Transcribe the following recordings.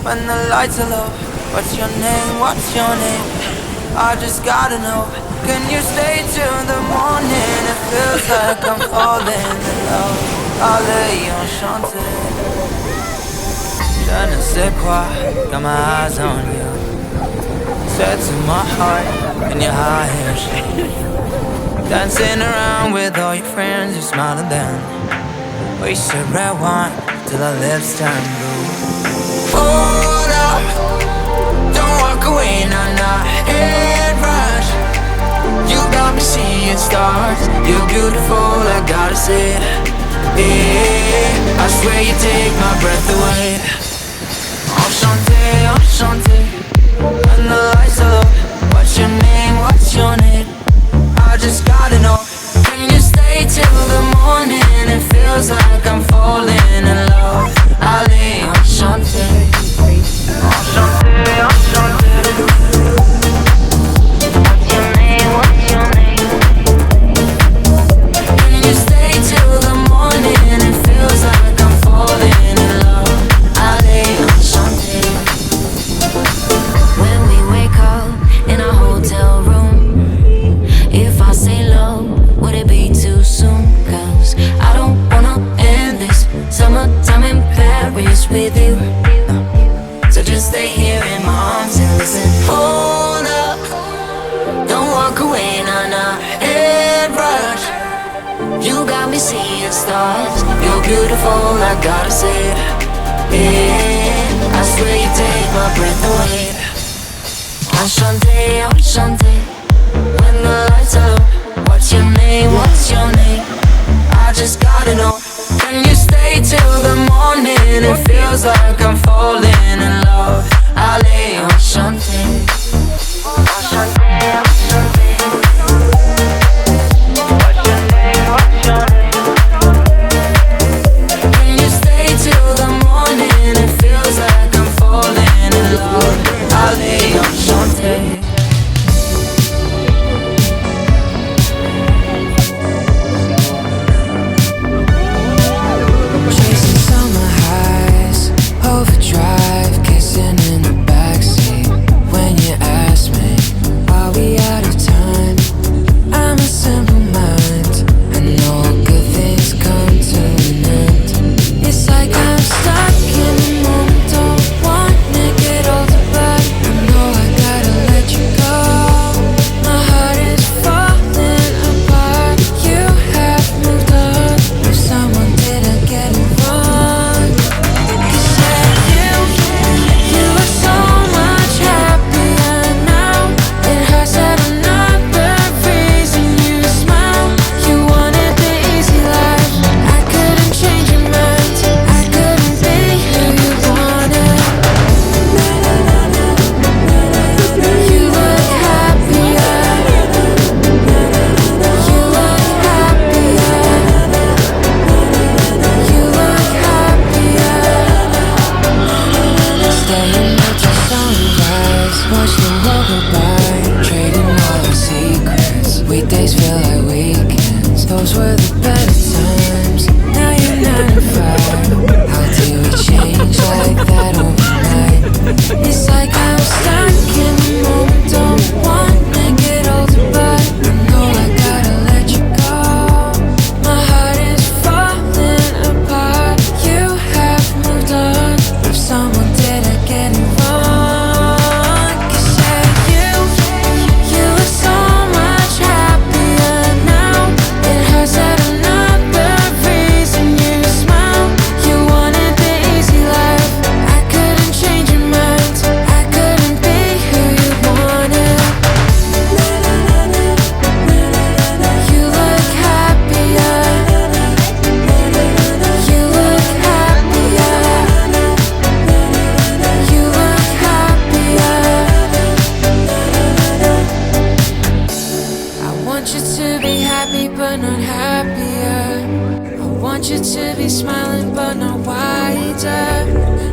When the lights are low, what's your name, what's your name? I just gotta know, can you stay till the morning? It feels like I'm falling in love. Allez, enchanté. Je ne sais quoi, got my eyes on you. Said to my heart, can you hide shit? Dancing around with all your friends, you smile at them. Wasted red wine till our lips turn blue. Hold up, don't walk away, nah, nah, head rush. You got me seeing stars, you're beautiful, I gotta say it. Yeah, I swear you take my breath away. Enchanté, enchanté, when the lights are low. What's your name, what's your name? I just gotta know, can you stay till the morning? It feels like I'm falling in love. Allez, enchanté, enchanté, enchanté. What's your name, what's your name? Can you stay till the morning? It feels like I'm falling in love. Allez, enchanté. When we wake up in a hotel room, if I say low, would it be too soon? 'Cause I don't wanna end this summertime in Paris with you. So just stay here in my arms and listen. Hold up, don't walk away, nah, nah, head rush. You got me seeing stars, You're beautiful, I gotta say it. Yeah, I swear you take my breath away. enchanté, enchanté. When the lights are low, what's your name, what's your name? I just gotta know, can you stay till the morning? It feels like I'm falling in love. Allez, enchanté, enchanté, enchanté. What's your name, what's your name? Can you stay till the morning? It feels like I'm falling in love. Allez, enchanté. Overdrive, kissing in the backseat. When you ask me, are we out? want you to be smiling but not wider.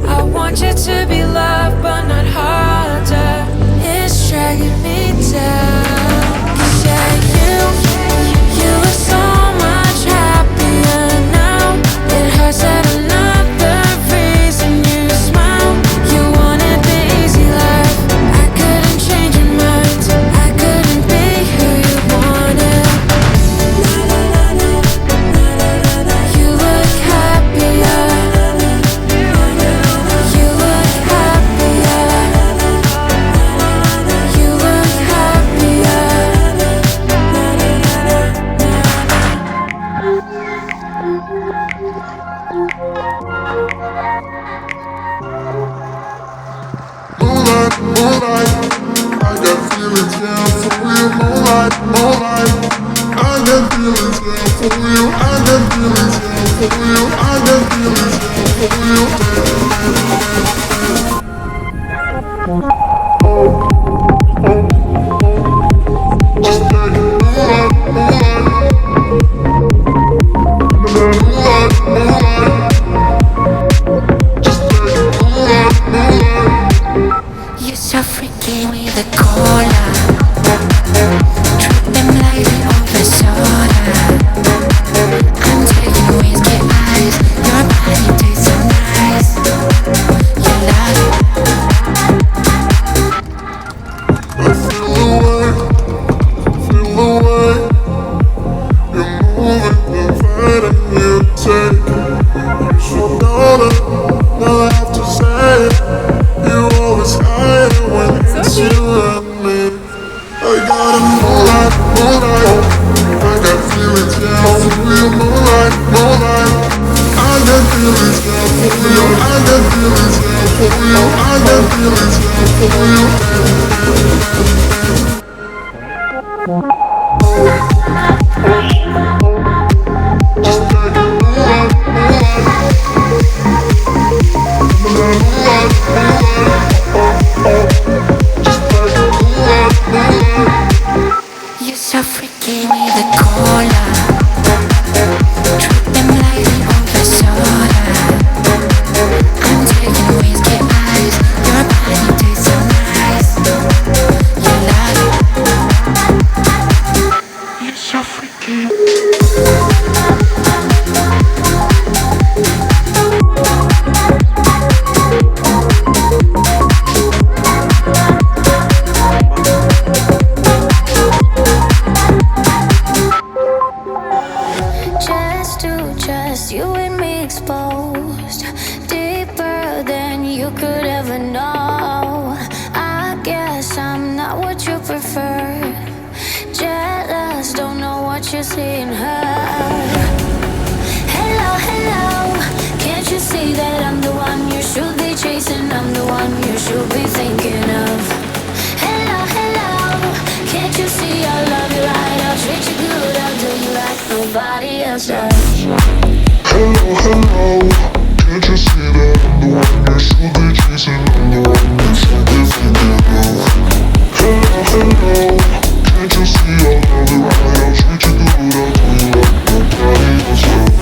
I want you to be loved but not harder. It's dragging me down. 'Cause yeah, you are so much happier now. It hurts that another reason you smile. You wanted the easy life. I couldn't change your mind. I couldn't be who you wanted. You look happier. You look happier. You look happier. Moonlight, moonlight, I got feelings, yeah, for you. Moonlight, moonlight, I got feelings, yeah, for you. I got feelings, yeah, for you. I got feelings, yeah, for you. Just take it, moonlight, moonlight, moonlight, moonlight. Just take it, moonlight, moonlight. You're so freaky with the cola. Treat them like they over soda. I'm taking whiskey eyes. Your body tastes so nice. You love it. I feel the way you're moving, inviting you to take it. You should know that, now I have to say it. You always hide it when it's you and me. I got a moonlight, moonlight, I got feelings, yeah, for you. Moonlight, moonlight, I got feelings, yeah, for you. I got feelings, yeah, for you. I got feelings, yeah, for you. Just take it, moonlight, moonlight, moonlight, moonlight. Just take it, moonlight, moonlight. You're so freaky with the cola. Treat them like they over soda. I'm taking whiskey eyes. Your body tastes so nice. You love it. You're so freaky. Chest to chest, you and me exposed, deeper than you could ever know. I guess I'm not what you prefer. Jealous, don't know what you see in her. Hello, hello, can't you see that I'm the one you should be chasing? I'm the one you should be thinking of. Hello, hello, can't you see I love you right? I'll treat you good, I'll do you like nobody else does. Hello, hello, can't you see that I'm the one you should be chasing? I'm the one you should be thinking of. Hello, hello, can't you see I love you right? I'll treat you good, I'll do you like nobody else does.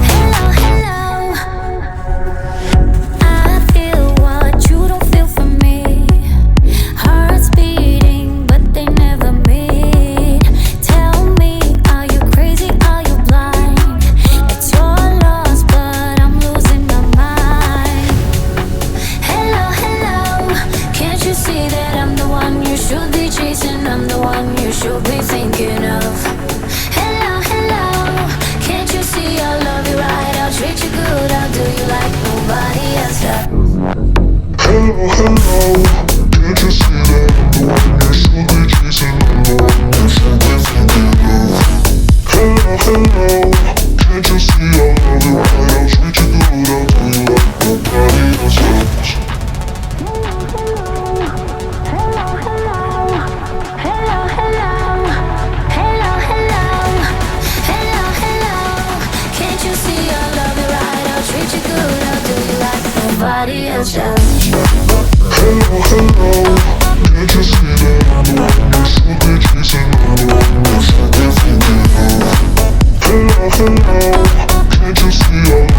Hello, hello, I feel what you don't feel for me. Hearts beating, but they never meet. Tell me, are you crazy? Are you blind? It's your loss, but I'm losing my mind. Hello, hello, can't you see that I'm the one you should be chasing? I'm the one you should be thinking of. Hello, hello, can't you see I love you right? I'll treat you good, I'll do you like nobody else does. Hello, hello, can't you see that I'm the one you should be chasing? I'm the one you should be thinking of. Hello, hello, can't you see I love you right? I'll treat you good, I'll do you like nobody else does. Hello, hello, hello, hello, hello, hello, hello, hello, hello. Can't you see I love you right? I'll somebody else jealous. Hello, hello, can't you see that I'm the one you should be chasing? I'm the one you should be thinking of. Hello, hello, can't you see I'm